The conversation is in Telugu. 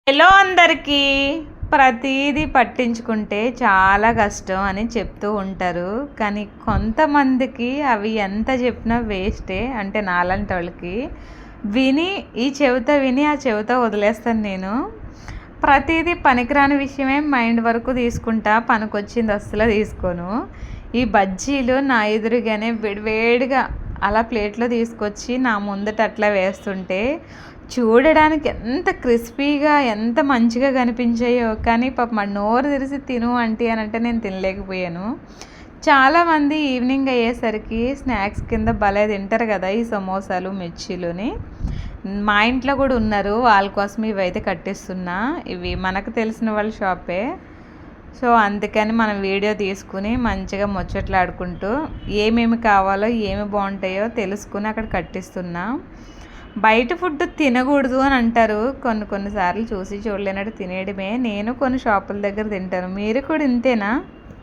హలో అందరికీ. ప్రతీది పట్టించుకుంటే చాలా కష్టం అని చెప్తూ ఉంటారు. కానీ కొంతమందికి అవి ఎంత చెప్పినా వేస్టే. అంటే నాలాంటి వాళ్ళకి విని ఈ చెవితో విని ఆ చెవితో వదిలేస్తాను నేను. ప్రతీది పనికిరాని విషయమే మైండ్ వరకు తీసుకుంటా, పనికొచ్చింది అస్సలు తీసుకోను. ఈ బజ్జీలు నా ఎదురుగానే వేడివేడిగా అలా ప్లేట్లో తీసుకొచ్చి నా ముందట అట్లా వేస్తుంటే చూడడానికి ఎంత క్రిస్పీగా ఎంత మంచిగా కనిపించాయో. కానీ పాపం నోరు తెరిచి తిను అంటే అని అంటే నేను తినలేకపోయాను. చాలామంది ఈవినింగ్ అయ్యేసరికి స్నాక్స్ కింద భలే తింటారు కదా ఈ సమోసాలు మిర్చీలుని. మా ఇంట్లో కూడా ఉన్నారు, వాళ్ళ కోసం ఇవైతే కట్టిస్తున్నా. ఇవి మనకు తెలిసిన వాళ్ళ షాపే. సో అందుకని మనం వీడియో తీసుకుని మంచిగా ముచ్చట్లాడుకుంటూ ఏమేమి కావాలో ఏమి బాగుంటాయో తెలుసుకుని అక్కడ కట్టిస్తున్నా. బయట ఫుడ్ తినకూడదు అని అంటారు. కొన్నిసార్లు చూసి చూడలేనట్టు తినేయడమే. నేను కొన్ని షాపుల దగ్గర తింటాను. మీరు కూడా ఇంతేనా?